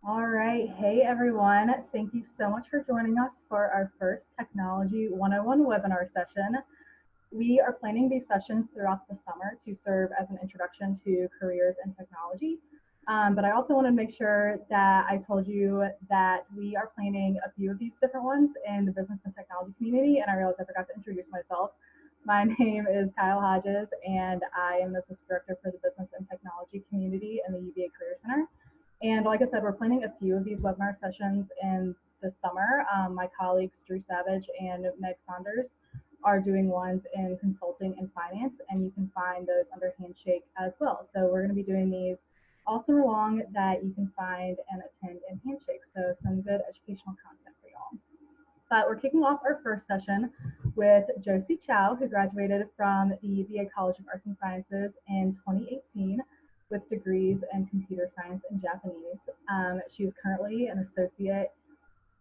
All right. Hey, everyone. Thank you so much for joining us for our first Technology 101 webinar session. We are planning these sessions throughout the summer to serve as an introduction to careers in technology. But I also want to make sure that I told you that we are planning a few of these different ones in the business and technology community. And I realized I forgot to introduce myself. My name is Kyle Hodges, and I am the Assistant Director for the Business and Technology community in the UVA Career Center. And like I said, we're planning a few of these webinar sessions in the summer. My colleagues, Drew Savage and Meg Saunders, are doing ones in consulting and finance, and you can find those under Handshake as well. So we're going to be doing these all summer long that you can find and attend in Handshake. So some good educational content for y'all. But we're kicking off our first session with Josie Chiao, who graduated from the UVA College of Arts and Sciences in 2018 with degrees in computer science and Japanese. She is currently an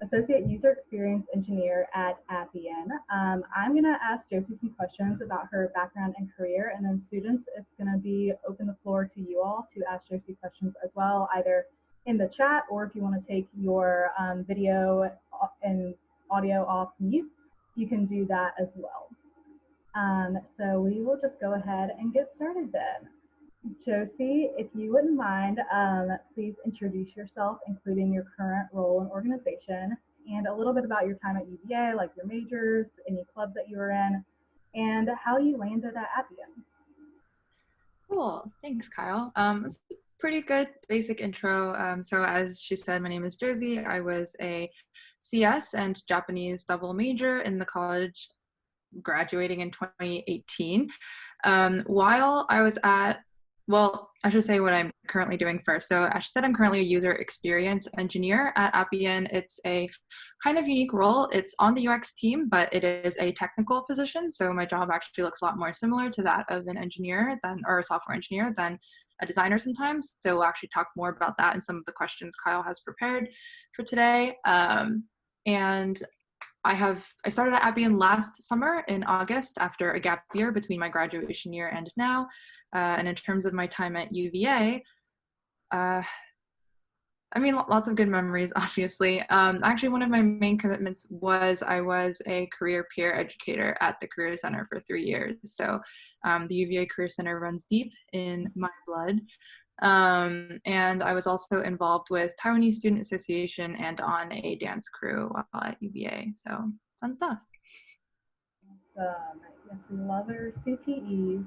associate user experience engineer at Appian. I'm going to ask Josie some questions about her background and career, and then students, it's going to be open the floor to you all to ask Josie questions as well, either in the chat or if you want to take your video and audio off mute, you can do that as well. So we will just go ahead and get started then. Josie, if you wouldn't mind, please introduce yourself, including your current role and organization, and a little bit about your time at UVA, like your majors, any clubs that you were in, and how you landed at Appian. Cool. Thanks, Kyle. It's a pretty good basic intro. So as she said, my name is Josie. I was a CS and Japanese double major in the college, graduating in 2018. While I was I should say what I'm currently doing first. So as she said, I'm currently a user experience engineer at Appian. It's a kind of unique role. It's on the UX team, but it is a technical position. So my job actually looks a lot more similar to that of an engineer or a software engineer than a designer sometimes. So we'll actually talk more about that in some of the questions Kyle has prepared for today. And I started at Appian last summer in August after a gap year between my graduation year and now. And in terms of my time at UVA, lots of good memories, obviously. Actually, one of my main commitments was I was a career peer educator at the Career Center for 3 years. So the UVA Career Center runs deep in my blood. And I was also involved with Taiwanese Student Association and on a dance crew while at UVA. So fun stuff. Yes, we love our CPEs.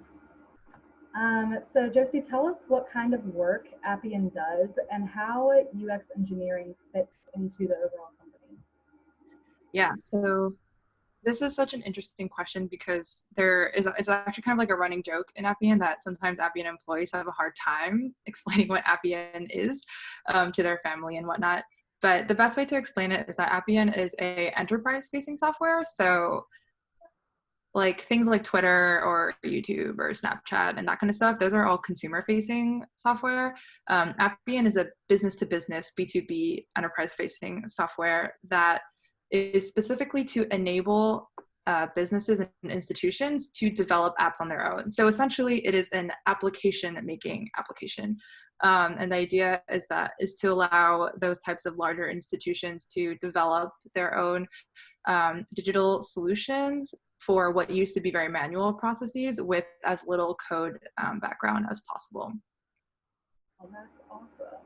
So Josie, tell us what kind of work Appian does and how UX engineering fits into the overall company. Yeah, so this is such an interesting question because it's actually kind of like a running joke in Appian that sometimes Appian employees have a hard time explaining what Appian is to their family and whatnot. But the best way to explain it is that Appian is a enterprise-facing software. So like things like Twitter or YouTube or Snapchat and that kind of stuff, those are all consumer-facing software. Appian is a business-to-business, B2B enterprise-facing software that is specifically to enable businesses and institutions to develop apps on their own. So essentially, it is an application-making application. And the idea is to allow those types of larger institutions to develop their own digital solutions for what used to be very manual processes with as little code background as possible. Oh, that's awesome.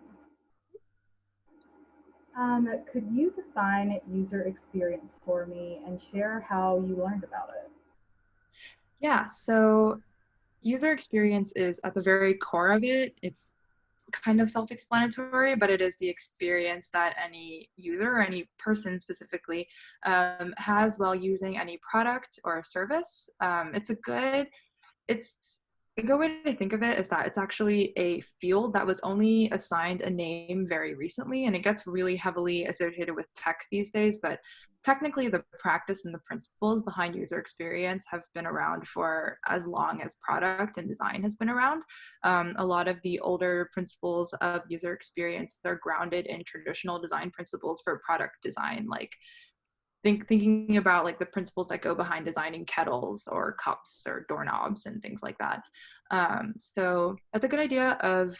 Could you define user experience for me and share how you learned about it? Yeah, so user experience is at the very core of it. It's kind of self-explanatory, but it is the experience that any user or any person specifically has while using any product or service. A good way to think of it is that it's actually a field that was only assigned a name very recently, and it gets really heavily associated with tech these days, but technically the practice and the principles behind user experience have been around for as long as product and design has been around. A lot of the older principles of user experience are grounded in traditional design principles for product design, like thinking about like the principles that go behind designing kettles or cups or doorknobs and things like that. So that's a good idea of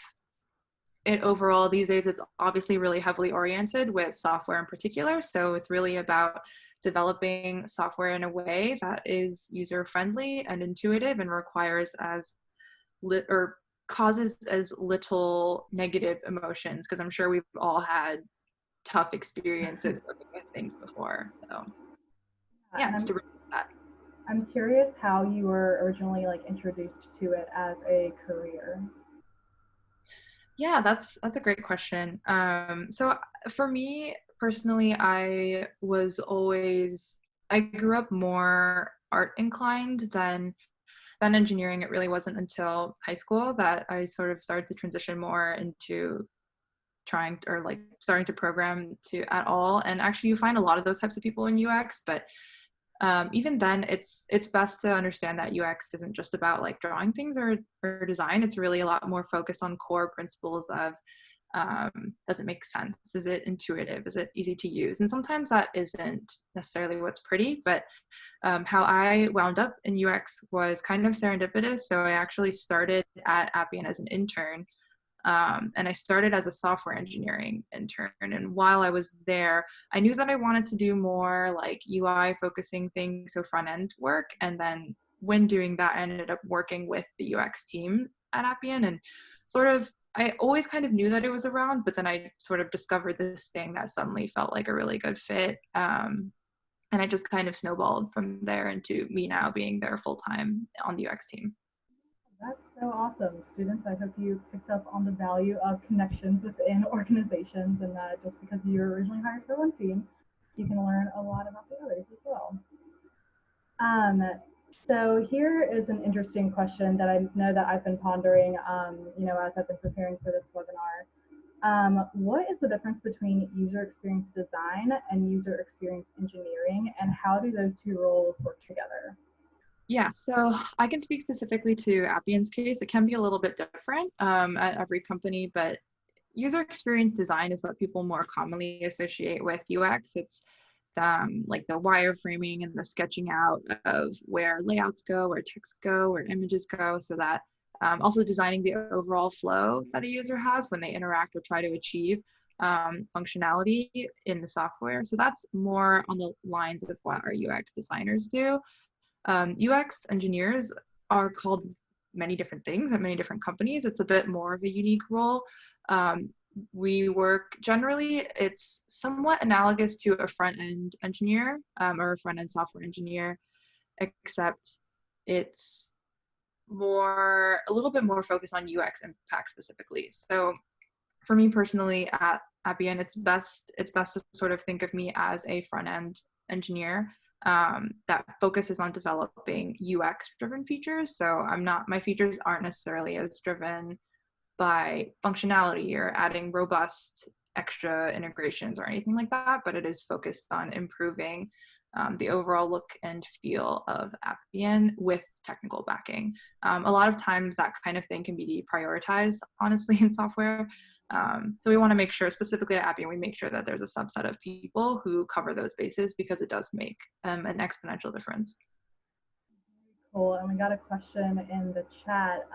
it overall these days, it's obviously really heavily oriented with software in particular. So it's really about developing software in a way that is user friendly and intuitive and requires or causes as little negative emotions, because I'm sure we've all had tough experiences working with things before. So yeah, just to that. I'm curious how you were originally like introduced to it as a career. Yeah, that's a great question. So for me personally, I grew up more art inclined than engineering. It really wasn't until high school that I sort of started to transition more into starting to program to at all. And actually, you find a lot of those types of people in UX, but even then, it's best to understand that UX isn't just about like drawing things or design. It's really a lot more focused on core principles of does it make sense? Is it intuitive? Is it easy to use? And sometimes that isn't necessarily what's pretty, but how I wound up in UX was kind of serendipitous. So I actually started at Appian as an intern. And I started as a software engineering intern. And while I was there, I knew that I wanted to do more like UI focusing things, so front end work. And then when doing that, I ended up working with the UX team at Appian. And I always kind of knew that it was around, but then I sort of discovered this thing that suddenly felt like a really good fit. And I just kind of snowballed from there into me now being there full time on the UX team. That's so awesome. Students, I hope you picked up on the value of connections within organizations and that just because you were originally hired for one team, you can learn a lot about the others as well. Um, so here is an interesting question that I know that I've been pondering, as I've been preparing for this webinar. What is the difference between user experience design and user experience engineering, and how do those two roles work together? Yeah, so I can speak specifically to Appian's case. It can be a little bit different at every company, but user experience design is what people more commonly associate with UX. It's like the wireframing and the sketching out of where layouts go, where text go, where images go, so that also designing the overall flow that a user has when they interact or try to achieve functionality in the software. So that's more on the lines of what our UX designers do. UX engineers are called many different things at many different companies. It's a bit more of a unique role. We work generally, it's somewhat analogous to a front-end engineer or a front-end software engineer, except it's a little bit more focused on UX impact specifically. So for me personally at Appian, it's best to sort of think of me as a front-end engineer that focuses on developing UX driven features. So my features aren't necessarily as driven by functionality or adding robust extra integrations or anything like that, but it is focused on improving the overall look and feel of Appian with technical backing. A lot of times that kind of thing can be deprioritized, honestly, in software. So we want to make sure, specifically at Appian, we make sure that there's a subset of people who cover those bases because it does make an exponential difference. Cool. And we got a question in the chat.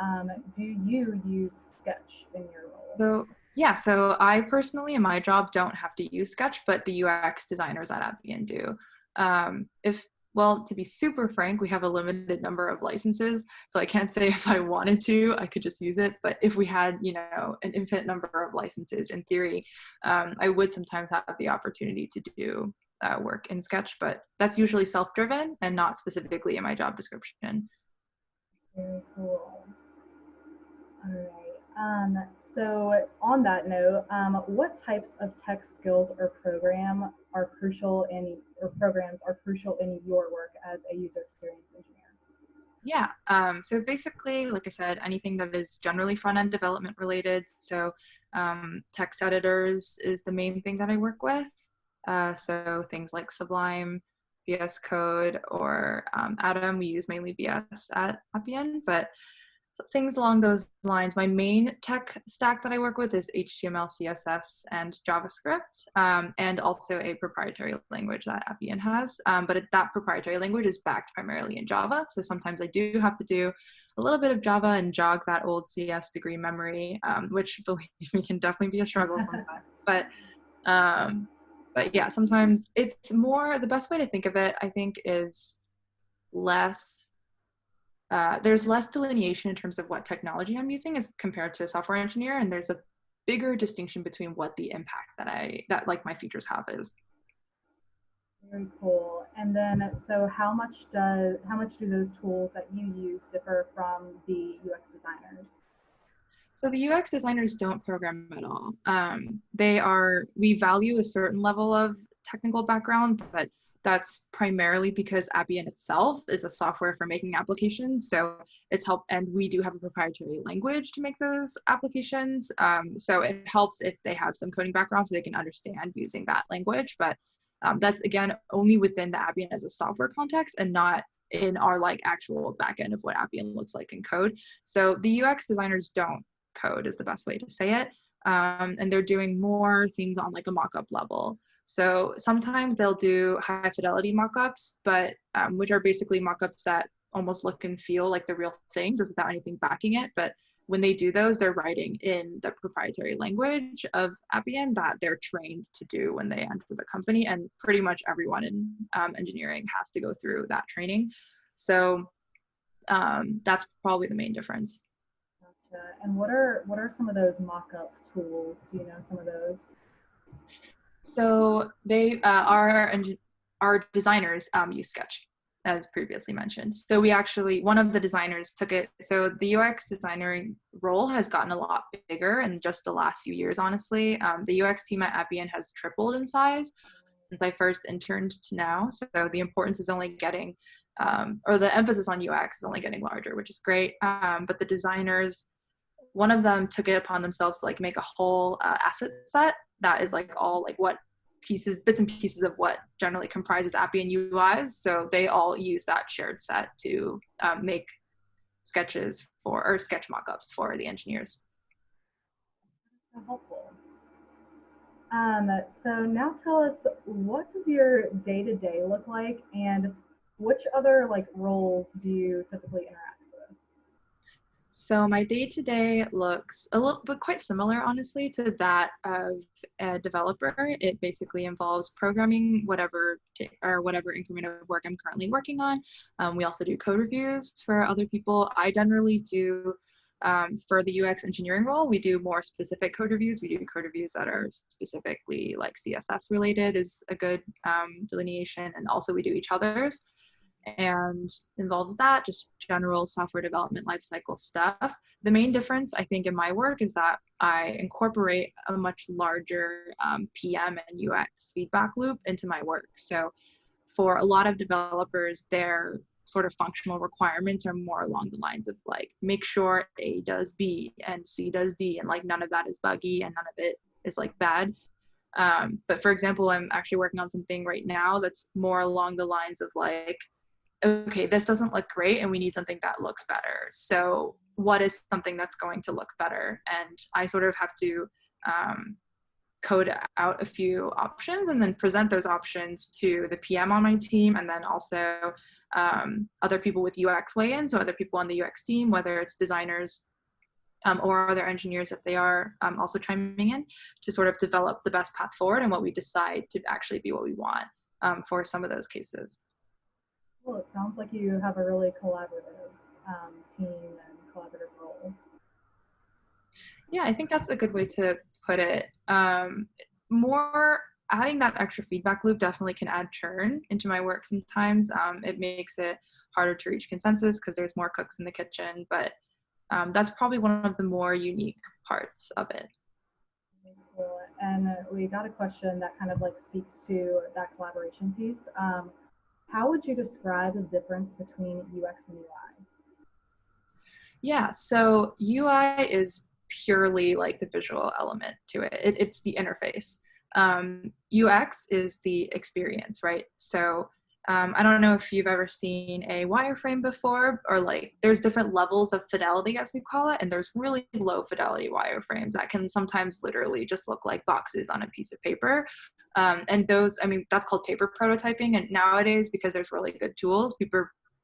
Do you use Sketch in your role? So I personally in my job don't have to use Sketch, but the UX designers at Appian do. To be super frank, we have a limited number of licenses, so I can't say if I wanted to, I could just use it. But if we had, an infinite number of licenses, in theory, I would sometimes have the opportunity to do work in Sketch, but that's usually self-driven and not specifically in my job description. Very cool. All right. So on that note, what types of tech skills or programs are crucial in your work as a user experience engineer? Yeah. So basically, like I said, anything that is generally front-end development related. So text editors is the main thing that I work with. So things like Sublime, VS Code, or Atom. We use mainly VS at Appian, but things along those lines. My main tech stack that I work with is HTML, CSS, and JavaScript, and also a proprietary language that Appian has. But that proprietary language is backed primarily in Java. So sometimes I do have to do a little bit of Java and jog that old CS degree memory, which, believe me, can definitely be a struggle sometimes. But yeah, sometimes it's more, the best way to think of it, I think, is there's less delineation in terms of what technology I'm using as compared to a software engineer, and there's a bigger distinction between what the impact that like my features have is. Very cool. And then, so how much do those tools that you use differ from the UX designers? So the UX designers don't program at all. We value a certain level of technical background, but that's primarily because Appian itself is a software for making applications. So and we do have a proprietary language to make those applications. So it helps if they have some coding background so they can understand using that language. But that's, again, only within the Appian as a software context and not in our like actual backend of what Appian looks like in code. So the UX designers don't code is the best way to say it. And they're doing more things on like a mock-up level. So sometimes they'll do high fidelity mock-ups, but which are basically mock-ups that almost look and feel like the real thing just without anything backing it. But when they do those, they're writing in the proprietary language of Appian that they're trained to do when they enter the company. And pretty much everyone in engineering has to go through that training. So that's probably the main difference. Gotcha. And what are some of those mock-up tools? Do you know some of those? So they our designers use Sketch, as previously mentioned. So one of the designers took it. So the UX designer role has gotten a lot bigger in just the last few years, honestly. The UX team at Appian has tripled in size since I first interned to now. So the importance is only getting, or the emphasis on UX is only getting larger, which is great. But the designers, one of them took it upon themselves to like make a whole asset set that is like all like bits and pieces of what generally comprises Appian UIs. So they all use that shared set to make sketch mockups for the engineers. So helpful. So now tell us, what does your day-to-day look like, and which other like roles do you typically interact with? So my day-to-day looks a little bit quite similar, honestly, to that of a developer. It basically involves programming whatever increment of work I'm currently working on. We also do code reviews for other people. I generally do, for the UX engineering role, we do more specific code reviews. We do code reviews that are specifically like CSS related is a good delineation. And also we do each other's, and involves that, just general software development lifecycle stuff. The main difference, I think, in my work is that I incorporate a much larger PM and UX feedback loop into my work. So for a lot of developers, their sort of functional requirements are more along the lines of like, make sure A does B and C does D, and like none of that is buggy and none of it is like bad. But for example, I'm actually working on something right now that's more along the lines of like, okay, this doesn't look great and we need something that looks better. So what is something that's going to look better? And I sort of have to code out a few options and then present those options to the PM on my team, and then also other people with UX weigh-in, so other people on the UX team, whether it's designers or other engineers if they are also chiming in, to sort of develop the best path forward and what we decide to actually be what we want for some of those cases. Well, it sounds like you have a really collaborative team and collaborative role. Yeah, I think that's a good way to put it. More adding that extra feedback loop definitely can add churn into my work sometimes. It makes it harder to reach consensus because there's more cooks in the kitchen, but that's probably one of the more unique parts of it. Cool. And we got a question that kind of like speaks to that collaboration piece. How would you describe the difference between UX and UI? Yeah, so UI is purely like the visual element to it. It's the interface. UX is the experience, right? So I don't know if you've ever seen a wireframe before, or like there's different levels of fidelity, as we call it, and there's really low fidelity wireframes that can sometimes literally just look like boxes on a piece of paper. And those, I mean, that's called paper prototyping. And nowadays, because there's really good tools,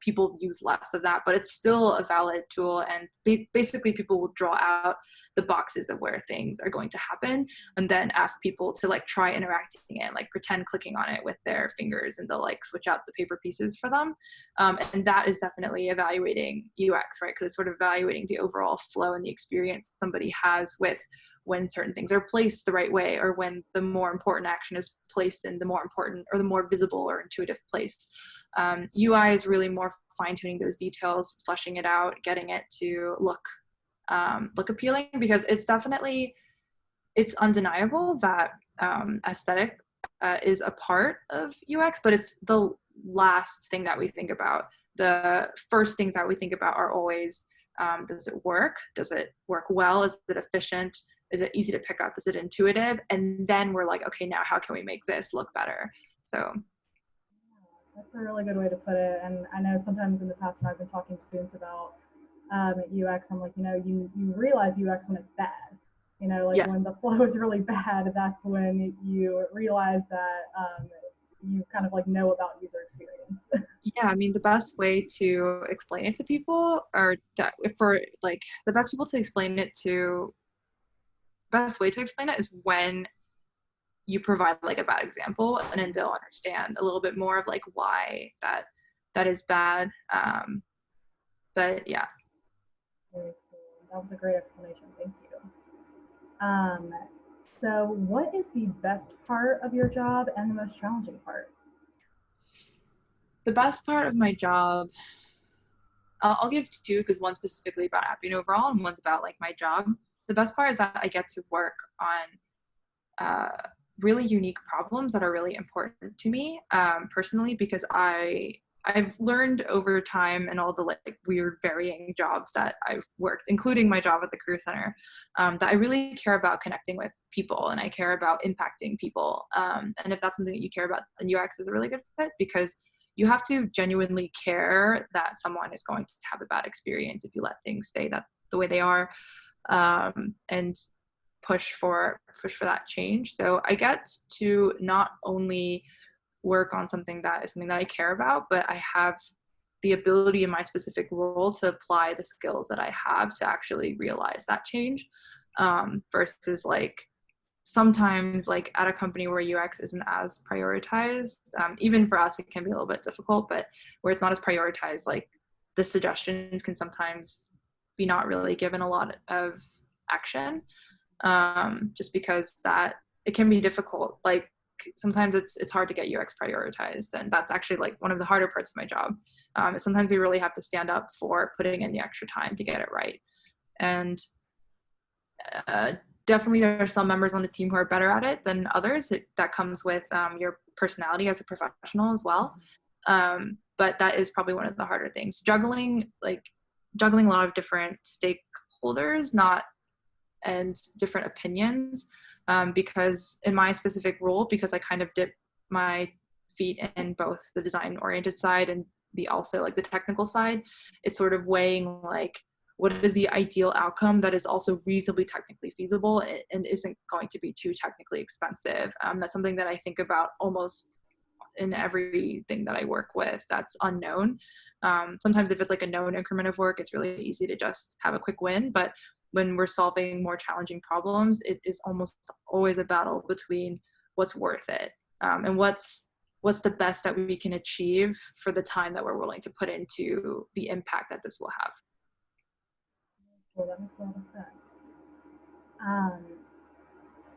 people use less of that, but it's still a valid tool. And basically people will draw out the boxes of where things are going to happen and then ask people to like try interacting it, like pretend clicking on it with their fingers, and they'll like switch out the paper pieces for them. And that is definitely evaluating UX, right? Because it's sort of evaluating the overall flow and the experience somebody has with when certain things are placed the right way, or when the more important action is placed in the more important or the more visible or intuitive place. UI is really more fine-tuning those details, fleshing it out, getting it to look appealing, because it's undeniable that aesthetic is a part of UX, but it's the last thing that we think about. The first things that we think about are always, does it work? Does it work well? Is it efficient? Is it easy to pick up? Is it intuitive? And then we're like, okay, now how can we make this look better? So that's a really good way to put it. And I know sometimes in the past when I've been talking to students about UX, I'm like, you realize UX when it's bad. Like yeah. when the flow is really bad, that's when you realize that you kind of like know about user experience. Yeah, I mean, the best way to explain it to people, or for like the best people to explain it to, best way to explain it is when you provide like a bad example, and then they'll understand a little bit more of like why that is bad. But yeah. Very cool. That was a great explanation. Thank you. So what is the best part of your job and the most challenging part? The best part of my job, I'll give two, because one's specifically about Appian overall and one's about like my job. The best part is that I get to work on really unique problems that are really important to me personally, because I've learned over time and all the like weird varying jobs that I've worked, including my job at the Career Center, that I really care about connecting with people, and I care about impacting people. And if that's something that you care about, then UX is a really good fit, because you have to genuinely care that someone is going to have a bad experience if you let things stay the way they are, and push for that change. So I get to not only work on something that I care about, but I have the ability in my specific role to apply the skills that I have to actually realize that change, versus like sometimes like at a company where UX isn't as prioritized, even for us it can be a little bit difficult, but where it's not as prioritized, like the suggestions can sometimes be not really given a lot of action, just because that it can be difficult. Like sometimes it's hard to get UX prioritized, and that's actually like one of the harder parts of my job. Is sometimes we really have to stand up for putting in the extra time to get it right. And definitely there are some members on the team who are better at it than others. That comes with your personality as a professional as well. But that is probably one of the harder things. Juggling a lot of different stakeholders, and different opinions, because in my specific role, because I kind of dip my feet in both the design oriented side and the also like the technical side, it's sort of weighing like what is the ideal outcome that is also reasonably technically feasible and isn't going to be too technically expensive. That's something that I think about almost in everything that I work with that's unknown. Sometimes if it's like a known increment of work, it's really easy to just have a quick win, but when we're solving more challenging problems, it is almost always a battle between what's worth it, and what's the best that we can achieve for the time that we're willing to put into the impact that this will have. Well, that makes a lot of sense.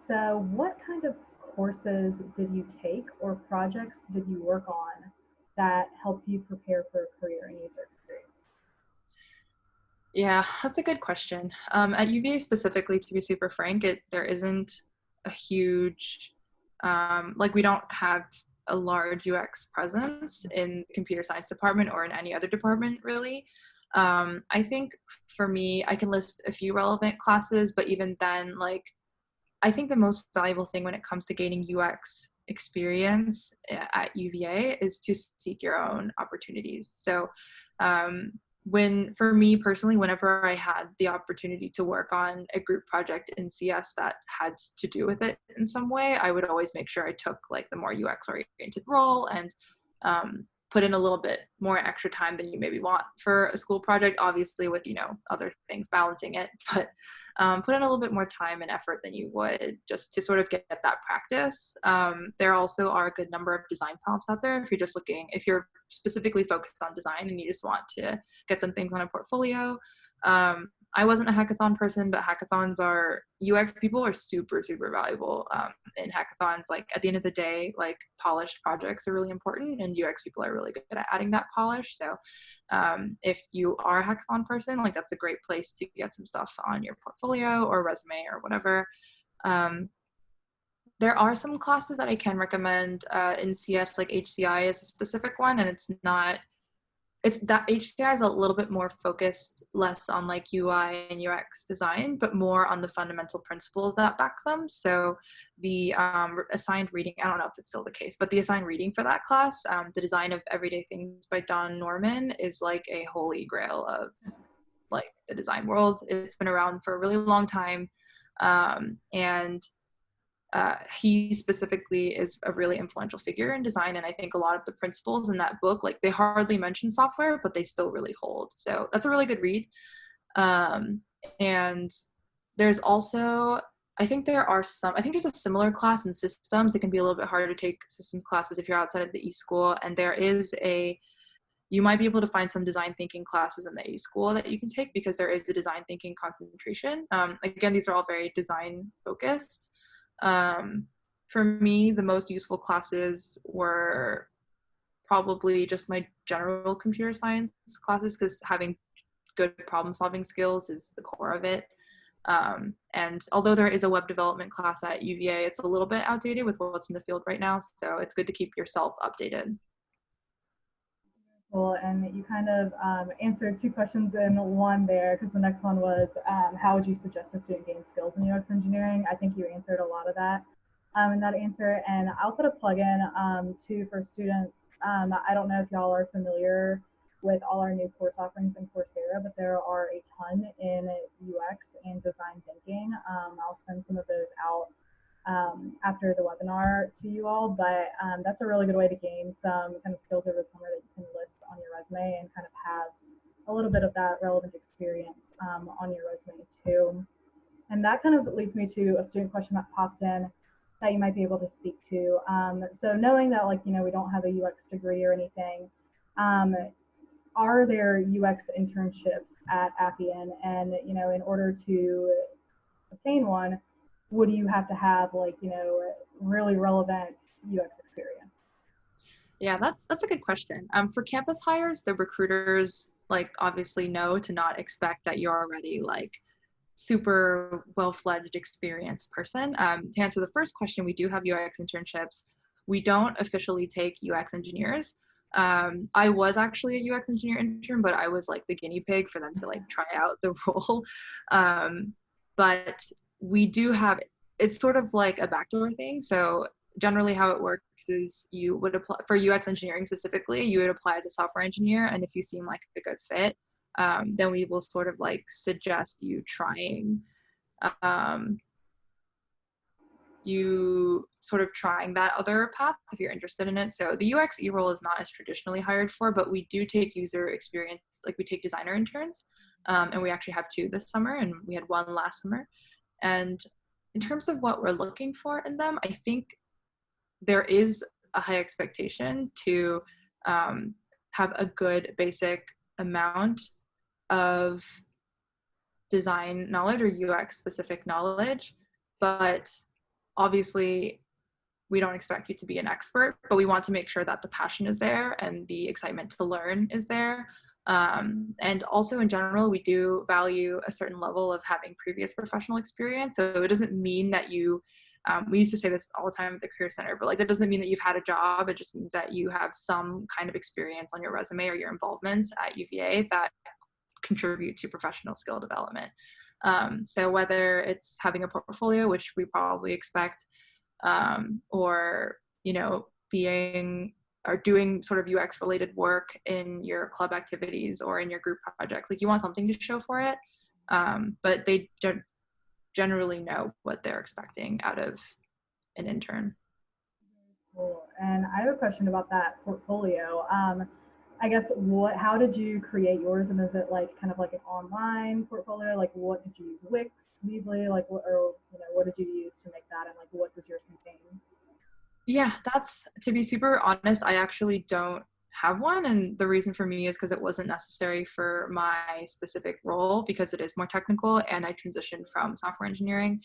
So what kind of courses did you take or projects did you work on that helped you prepare for a career in user experience? Yeah, that's a good question. At UVA specifically, to be super frank, there isn't a huge, we don't have a large UX presence in the computer science department or in any other department really. I think for me, I can list a few relevant classes, but even then, like I think the most valuable thing when it comes to gaining UX experience at UVA is to seek your own opportunities. So for me personally, whenever I had the opportunity to work on a group project in CS that had to do with it in some way, I would always make sure I took like the more UX oriented role and put in a little bit more extra time than you maybe want for a school project, obviously with, other things balancing it, but put in a little bit more time and effort than you would just to sort of get that practice. There also are a good number of design prompts out there if you're specifically focused on design and you just want to get some things on a portfolio. I wasn't a hackathon person, but UX people are super, super valuable in hackathons. Like at the end of the day, like polished projects are really important and UX people are really good at adding that polish. So if you are a hackathon person, like that's a great place to get some stuff on your portfolio or resume or whatever. There are some classes that I can recommend in CS, like HCI is a specific one, and it's that HCI is a little bit more focused, less on like UI and UX design, but more on the fundamental principles that back them. So the assigned reading, I don't know if it's still the case, but the assigned reading for that class, The Design of Everyday Things by Don Norman, is like a holy grail of like the design world. It's been around for a really long time. And he specifically is a really influential figure in design, and I think a lot of the principles in that book, like they hardly mention software, but they still really hold. So that's a really good read. And there's also, I think there's a similar class in systems. It can be a little bit harder to take systems classes if you're outside of the e-school, and you might be able to find some design thinking classes in the e-school that you can take because there is a design thinking concentration. Again, these are all very design focused. For me, the most useful classes were probably just my general computer science classes, because having good problem solving skills is the core of it. And although there is a web development class at UVA, it's a little bit outdated with what's in the field right now. So it's good to keep yourself updated. Cool. And you kind of answered two questions in one there, because the next one was how would you suggest a student gain skills in UX engineering? I think you answered a lot of that in that answer. And I'll put a plug in too for students. I don't know if y'all are familiar with all our new course offerings in Coursera, but there are a ton in UX and design thinking. I'll send some of those out after the webinar to you all, but that's a really good way to gain some kind of skills over the summer that you can list on your resume and kind of have a little bit of that relevant experience on your resume too. And that kind of leads me to a student question that popped in that you might be able to speak to. So knowing that we don't have a UX degree or anything, are there UX internships at Appian? And in order to obtain one, would you have to have really relevant UX experience? Yeah, that's a good question. For campus hires, the recruiters obviously know to not expect that you're already super well-fledged experienced person. To answer the first question, we do have UX internships. We don't officially take UX engineers. I was actually a UX engineer intern, but I was the guinea pig for them to try out the role. But we do have, it's sort of like a backdoor thing. So generally how it works is you would apply for UX engineering specifically, you would apply as a software engineer. And if you seem like a good fit, then we will sort of suggest you trying that other path if you're interested in it. So the UX role is not as traditionally hired for, but we do take user experience, we take designer interns, and we actually have 2 this summer, and we had 1 last summer. And in terms of what we're looking for in them, I think there is a high expectation to have a good basic amount of design knowledge or UX specific knowledge, but obviously we don't expect you to be an expert, but we want to make sure that the passion is there and the excitement to learn is there. And also in general, we do value a certain level of having previous professional experience. So it doesn't mean that you, we used to say this all the time at the Career Center, but that doesn't mean that you've had a job. It just means that you have some kind of experience on your resume or your involvements at UVA that contribute to professional skill development. So whether it's having a portfolio, which we probably expect, or, being or doing sort of UX related work in your club activities or in your group projects, like you want something to show for it. But they don't generally know what they're expecting out of an intern. Cool. And I have a question about that portfolio. I guess how did you create yours? And is it like kind of like an online portfolio? Like what did you use? Wix, Weebly, like what did you use to make that? And like what does yours contain? Yeah, that's, to be super honest, I actually don't have one. And the reason for me is because it wasn't necessary for my specific role because it is more technical and I transitioned from software engineering.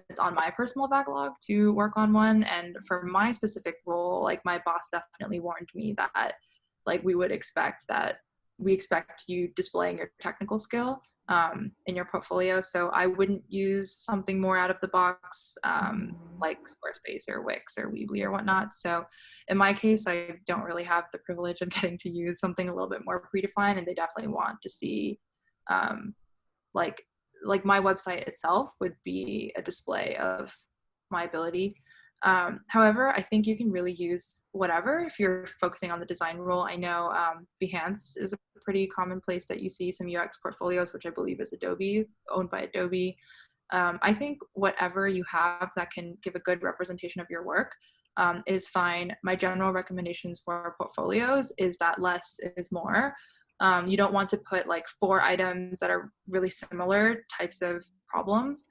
It's on my personal backlog to work on one. And for my specific role, like my boss definitely warned me that like we expect you displaying your technical skill in your portfolio. So I wouldn't use something more out of the box like Squarespace or Wix or Weebly or whatnot. So in my case, I don't really have the privilege of getting to use something a little bit more predefined, and they definitely want to see like my website itself would be a display of my ability. However, I think you can really use whatever if you're focusing on the design role. I know Behance is a pretty common place that you see some UX portfolios, which I believe is Adobe, owned by Adobe. I think whatever you have that can give a good representation of your work is fine. My general recommendations for portfolios is that less is more. You don't want to put like 4 items that are really similar types of problems.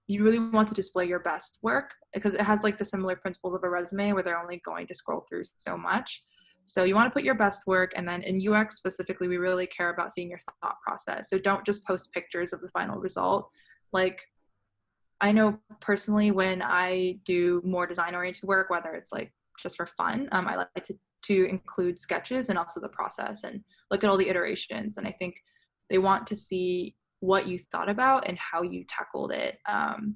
You really want to display your best work because it has like the similar principles of a resume where they're only going to scroll through so much. So you want to put your best work, and then in UX specifically, we really care about seeing your thought process. So don't just post pictures of the final result. Like I know personally when I do more design oriented work, whether it's like just for fun, I like to include sketches and also the process and look at all the iterations. And I think they want to see what you thought about and how you tackled it. And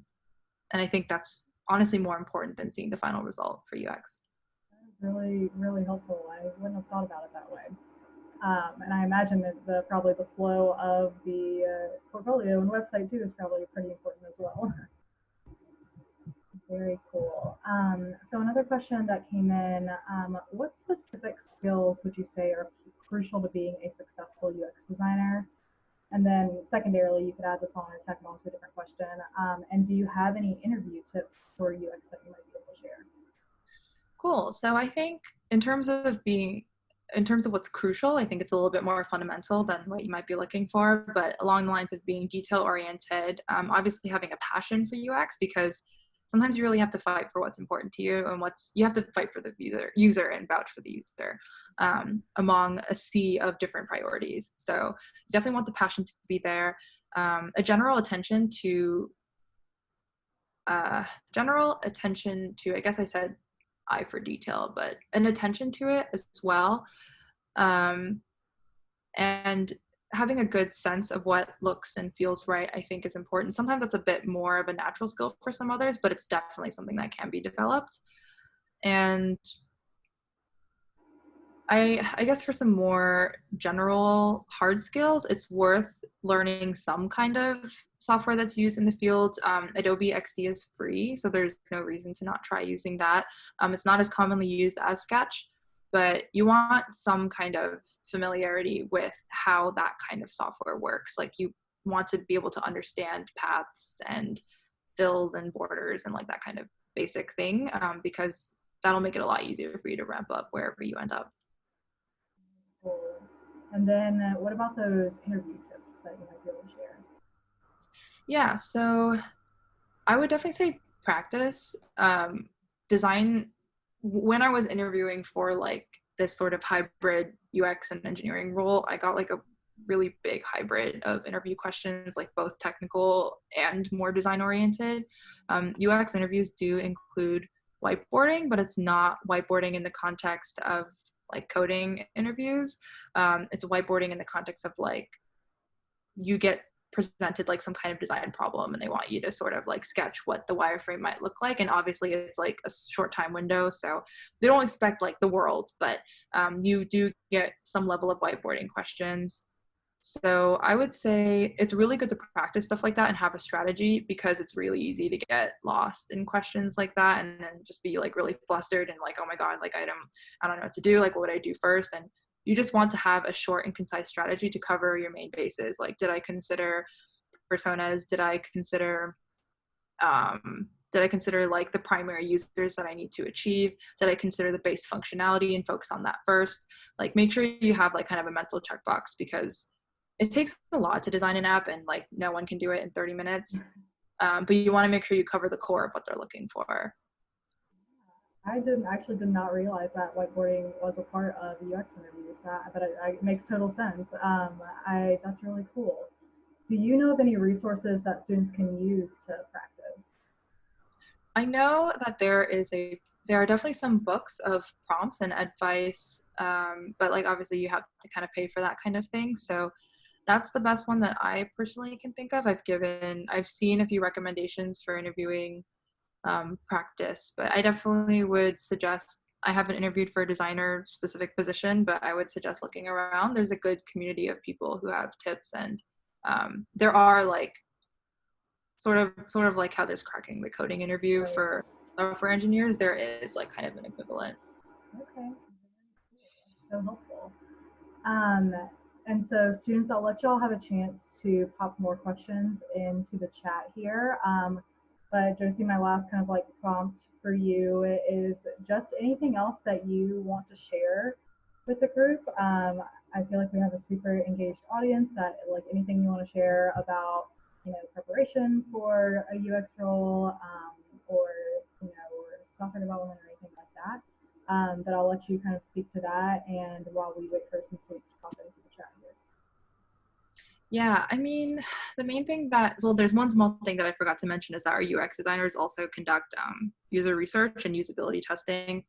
I think that's honestly more important than seeing the final result for UX. Really, really helpful. I wouldn't have thought about it that way. And I imagine that probably the flow of the portfolio and website too is probably pretty important as well. Very cool. So another question that came in, what specific skills would you say are crucial to being a successful UX designer? And then secondarily, you could add this on or tack on to a different question. And do you have any interview tips for UX that you might be able to share? Cool. So I think in terms of what's crucial, I think it's a little bit more fundamental than what you might be looking for, but along the lines of being detail oriented, obviously having a passion for UX, because sometimes you really have to fight for what's important to you and you have to fight for the user and vouch for the user among a sea of different priorities. So you definitely want the passion to be there. A general attention to, I guess I said eye for detail, but an attention to it as well. And having a good sense of what looks and feels right, I think is important. Sometimes that's a bit more of a natural skill for some others, but it's definitely something that can be developed. And I guess for some more general hard skills, it's worth learning some kind of software that's used in the field. Adobe XD is free, so there's no reason to not try using that. It's not as commonly used as Sketch, but you want some kind of familiarity with how that kind of software works. Like you want to be able to understand paths and fills and borders and like that kind of basic thing, because that'll make it a lot easier for you to ramp up wherever you end up. Cool. And then what about those interview tips that you might be able to share? Yeah, so I would definitely say practice. Design, when I was interviewing for like this sort of hybrid UX and engineering role, I got like a really big hybrid of interview questions, like both technical and more design oriented. UX interviews do include whiteboarding, but it's not whiteboarding in the context of like coding interviews. It's whiteboarding in the context of like you get presented like some kind of design problem and they want you to sort of like sketch what the wireframe might look like, and obviously it's like a short time window, so they don't expect like the world, but you do get some level of whiteboarding questions. So I would say it's really good to practice stuff like that and have a strategy, because it's really easy to get lost in questions like that and then just be like really flustered and like, oh my God, like I don't know what to do. Like, what would I do first? And you just want to have a short and concise strategy to cover your main bases. Like, did I consider personas? Did I consider like the primary users that I need to achieve? Did I consider the base functionality and focus on that first? Like, make sure you have like kind of a mental checkbox, because it takes a lot to design an app and like no one can do it in 30 minutes. But you want to make sure you cover the core of what they're looking for. I did not realize that whiteboarding was a part of UX interviews. But it makes total sense. That's really cool. Do you know of any resources that students can use to practice? I know that there are definitely some books of prompts and advice, but like obviously you have to kind of pay for that kind of thing. So that's the best one that I personally can think of. I've seen a few recommendations for interviewing practice, but I definitely would suggest. I haven't interviewed for a designer specific position, but I would suggest looking around. There's a good community of people who have tips, and there are like sort of like how there's cracking the coding interview Right. for software engineers. There is like kind of an equivalent. Okay. So helpful. Um, and so students, I'll let y'all have a chance to pop more questions into the chat here. But Josie, my last kind of like prompt for you is just anything else that you want to share with the group. I feel like we have a super engaged audience that like anything you want to share about, preparation for a UX role, or, or software development or anything like that. But I'll let you kind of speak to that, and while we wait for some students to pop into the chat here. Yeah, I mean, the main thing there's one small thing that I forgot to mention is that our UX designers also conduct user research and usability testing.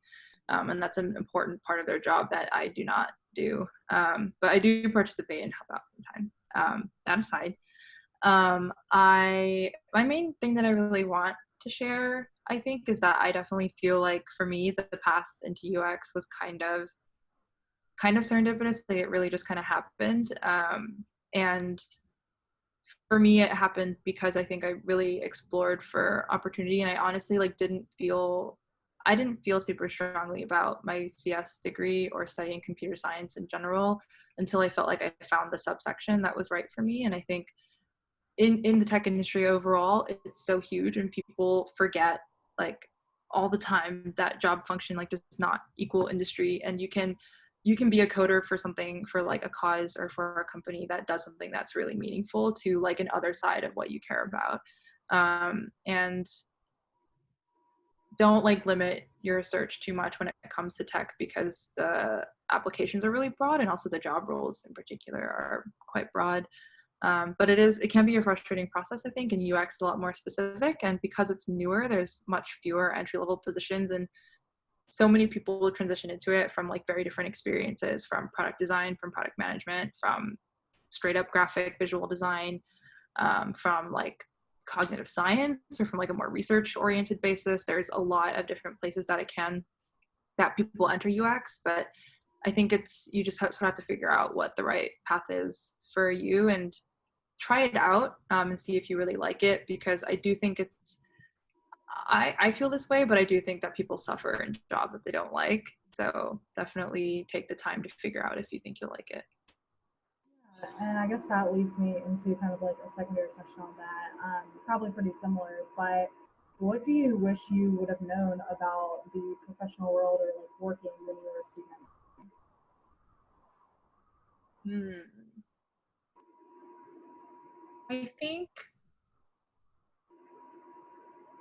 And that's an important part of their job that I do not do. But I do participate and help out sometimes. That aside, my main thing that I really want to share, I think, is that I definitely feel like for me that the path into UX was kind of serendipitous. Like, it really just kind of happened. And for me, it happened because I think I really explored for opportunity, and I honestly I didn't feel super strongly about my CS degree or studying computer science in general until I felt like I found the subsection that was right for me. And I think in the tech industry overall, it's so huge, and people forget like all the time that job function like does not equal industry, and you can be a coder for something, for like a cause or for a company that does something that's really meaningful to like an other side of what you care about. And don't like limit your search too much when it comes to tech, because the applications are really broad, and also the job roles in particular are quite broad. But it can be a frustrating process, I think, and UX is a lot more specific. And because it's newer, there's much fewer entry level positions, and so many people will transition into it from like very different experiences, from product design, from product management, from straight up graphic visual design, from like cognitive science, or from like a more research oriented basis. There's a lot of different places that people enter UX, but I think you just sort of have to figure out what the right path is for you and try it out, and see if you really like it, because I do think I feel this way, but I do think that people suffer in jobs that they don't like. So definitely take the time to figure out if you think you'll like it. And I guess that leads me into kind of like a secondary question on that. Probably pretty similar, but what do you wish you would have known about the professional world or like working when you were a student? I think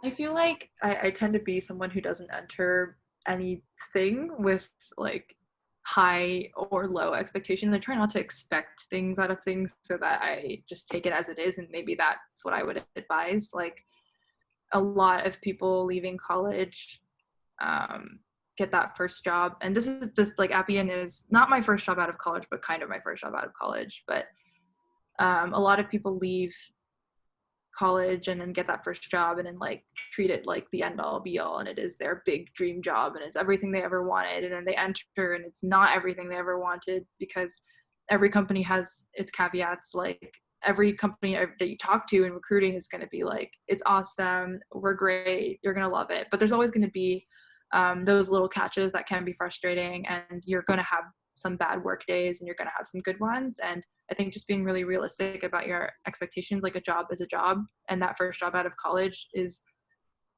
I feel like I tend to be someone who doesn't enter anything with like high or low expectations. I try not to expect things out of things, so that I just take it as it is, and maybe that's what I would advise. Like, a lot of people leaving college get that first job, and this like Appian is not my first job out of college, but kind of my first job out of college. But a lot of people leave college and then get that first job and then like treat it like the end all be all, and it is their big dream job and it's everything they ever wanted, and then they enter and it's not everything they ever wanted, because every company has its caveats. Like every company that you talk to in recruiting is going to be like, it's awesome, we're great, you're going to love it. But there's always going to be those little catches that can be frustrating, and you're going to have some bad work days and you're going to have some good ones. And I think just being really realistic about your expectations, like a job is a job, and that first job out of college is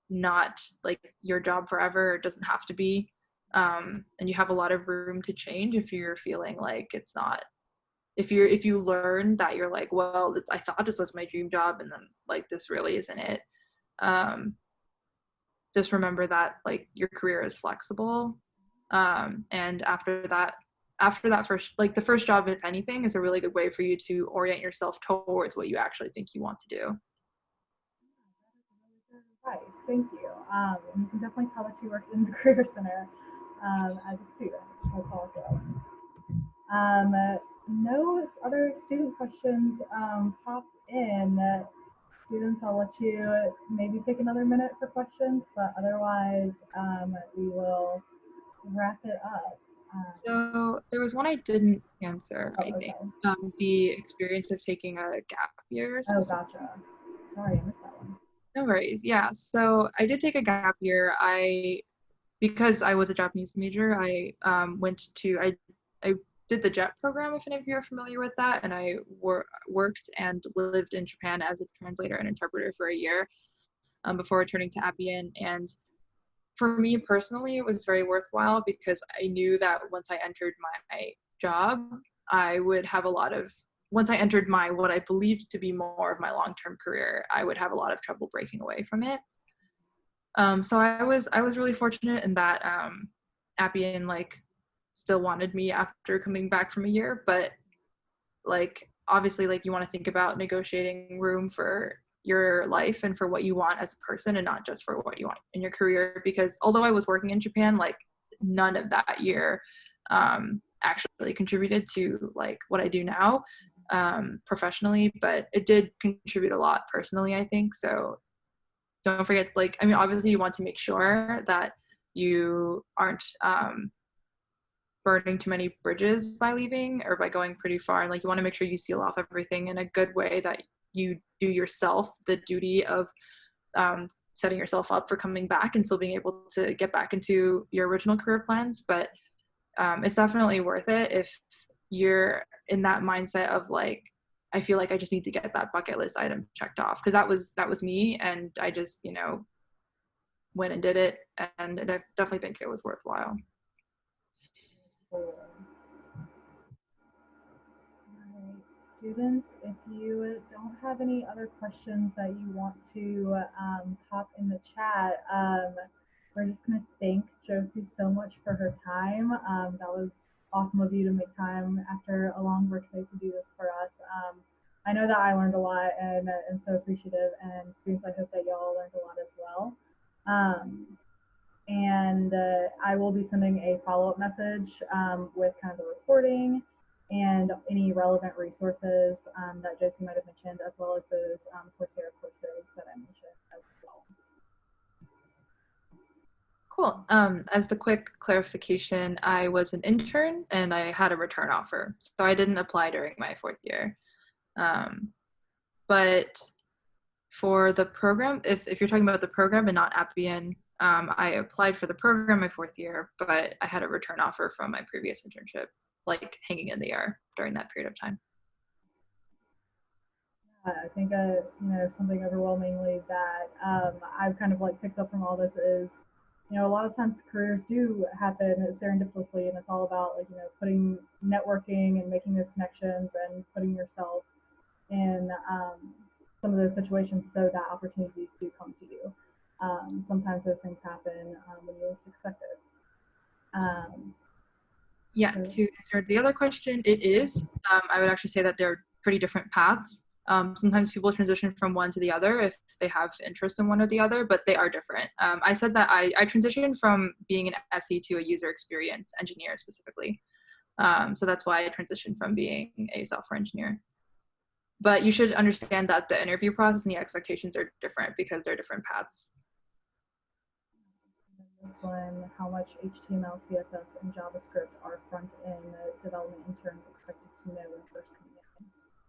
not like your job forever. It doesn't have to be. And you have a lot of room to change if you're feeling like it's not, if you learn that you're like, well, I thought this was my dream job and then like this really isn't it. Just remember that like your career is flexible. And after that first, like the first job, if anything, is a really good way for you to orient yourself towards what you actually think you want to do. Advice. Thank you. And you can definitely tell that you worked in the Career Center as a student. That's awesome. No other student questions popped in. Students, I'll let you maybe take another minute for questions, but otherwise we will wrap it up. So there was one I didn't answer, I think. Okay. The experience of taking a gap year. Oh, gotcha. Sorry, I missed that one. No worries. Yeah. So I did take a gap year. Because I was a Japanese major, I did the JET program, if any of you are familiar with that, and I worked and lived in Japan as a translator and interpreter for a year before returning to Appian. And for me personally, it was very worthwhile because I knew that once I entered my job, I would have once I entered what I believed to be more of my long-term career, I would have a lot of trouble breaking away from it. So I was really fortunate in that Appian like still wanted me after coming back from a year, but like obviously like you want to think about negotiating room for your life and for what you want as a person and not just for what you want in your career, because although I was working in Japan, like none of that year actually contributed to like what I do now professionally, but it did contribute a lot personally, I think. So don't forget, like, I mean, obviously you want to make sure that you aren't burning too many bridges by leaving or by going pretty far. And like, you want to make sure you seal off everything in a good way, that you do yourself the duty of setting yourself up for coming back and still being able to get back into your original career plans. But it's definitely worth it if you're in that mindset of like, I feel like I just need to get that bucket list item checked off, because that was me, and I just went and did it, and I definitely think it was worthwhile. Cool. All right, students, if you don't have any other questions that you want to pop in the chat, we're just going to thank Josie so much for her time. That was awesome of you to make time after a long workday to do this for us. I know that I learned a lot and am so appreciative, and students, I hope that y'all learned a lot as well. And I will be sending a follow-up message with kind of the recording and any relevant resources that Josie might have mentioned, as well as those Coursera courses that I mentioned as well. Cool. As the quick clarification, I was an intern and I had a return offer, so I didn't apply during my fourth year. But for the program, if you're talking about the program and not Appian, I applied for the program my fourth year, but I had a return offer from my previous internship, like hanging in the air during that period of time. I think something overwhelmingly that I've kind of like picked up from all this is, a lot of times careers do happen serendipitously, and it's all about like putting networking and making those connections and putting yourself in some of those situations so that opportunities do come to you. Sometimes those things happen when you least expect it. Yeah, to answer the other question, it is. I would actually say that they're pretty different paths. Sometimes people transition from one to the other if they have interest in one or the other, but they are different. I said that I transitioned from being an SE to a user experience engineer specifically. So that's why I transitioned from being a software engineer. But you should understand that the interview process and the expectations are different because they're different paths. This one, how much HTML, CSS, and JavaScript are front-end development interns expected to when first coming in?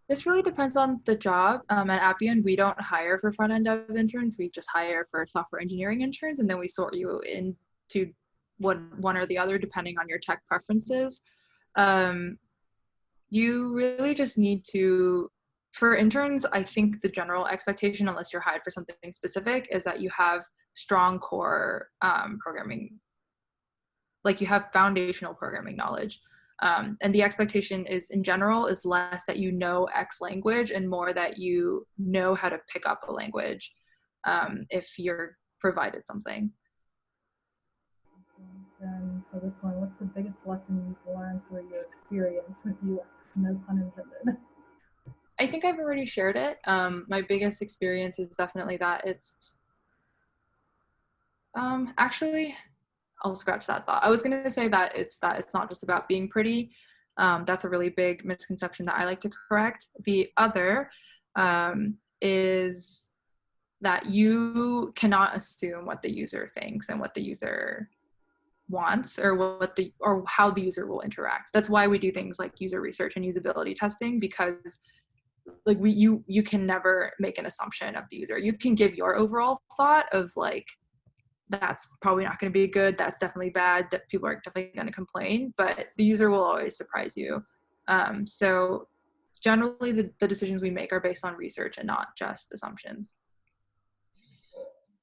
This really depends on the job. At Appian, we don't hire for front-end dev interns. We just hire for software engineering interns, and then we sort you into one or the other depending on your tech preferences. You really just need to, for interns, I think the general expectation, unless you're hired for something specific, is that you have strong core programming, like you have foundational programming knowledge. And the expectation is, in general, is less that you know X language and more that you know how to pick up a language if you're provided something. So this one, what's the biggest lesson you've learned through your experience with UX? No pun intended. I think I've already shared it. My biggest experience is definitely that it's actually, I'll scratch that thought. I was going to say that it's not just about being pretty. That's a really big misconception that I like to correct. The other is that you cannot assume what the user thinks and what the user wants or how the user will interact. That's why we do things like user research and usability testing, because like you can never make an assumption of the user. You can give your overall thought of like, that's probably not going to be good, that's definitely bad, that people are definitely going to complain, but the user will always surprise you. So generally the decisions we make are based on research and not just assumptions.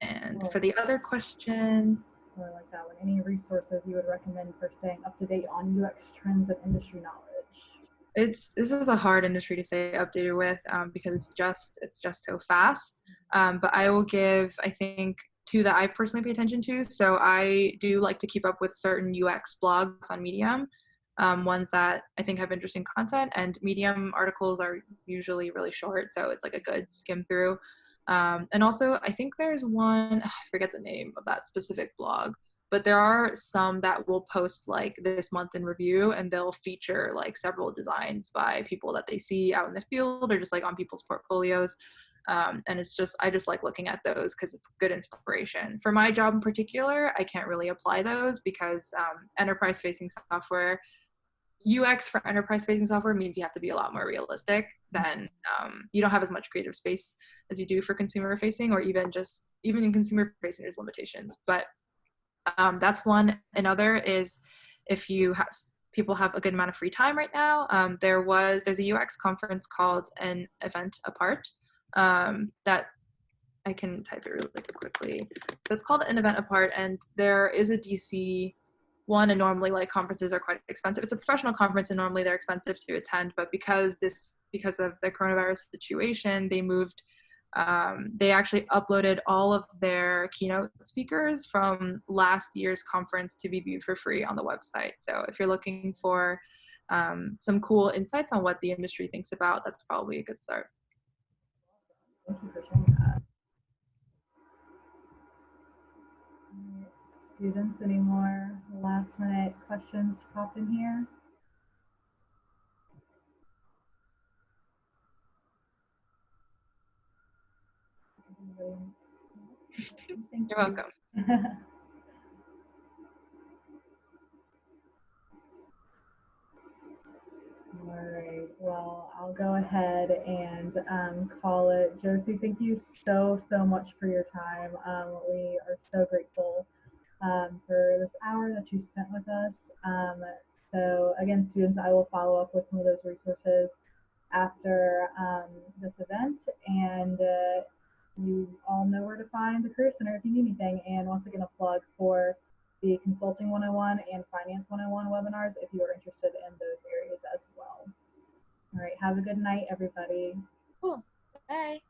And for the other question, I like that one. Any resources you would recommend for staying up to date on UX trends and industry knowledge? this is a hard industry to stay updated with because it's just so fast. But I will give, I think, two that I personally pay attention to. So I do like to keep up with certain UX blogs on Medium, ones that I think have interesting content, and Medium articles are usually really short, so it's like a good skim through. And also I think there's one, I forget the name of that specific blog, but there are some that will post like this month in review, and they'll feature like several designs by people that they see out in the field or just like on people's portfolios. And I just like looking at those because it's good inspiration. For my job in particular, I can't really apply those because enterprise facing software, UX for enterprise facing software means you have to be a lot more realistic than you don't have as much creative space as you do for consumer facing, or even in consumer facing there's limitations. But that's one. Another is if people have a good amount of free time right now. There's a UX conference called An Event Apart that I can type it really quickly. So it's called An Event Apart, and there is a DC one, and normally like conferences are quite expensive. It's a professional conference and normally they're expensive to attend, but because of the coronavirus situation, they actually uploaded all of their keynote speakers from last year's conference to be viewed for free on the website. So if you're looking for some cool insights on what the industry thinks about, that's probably a good start. Thank you for sharing that. Students, any more last minute questions to pop in here? You're welcome. All right, well, I'll go ahead and call it. Josie, thank you so much for your time. We are so grateful for this hour that you spent with us. So again, students, I will follow up with some of those resources after this event, and you all know where to find the Career Center if you need anything. And once again, a plug for the Consulting 101 and Finance 101 webinars if you are interested in those areas as well. All right, have a good night, everybody. Cool. Bye.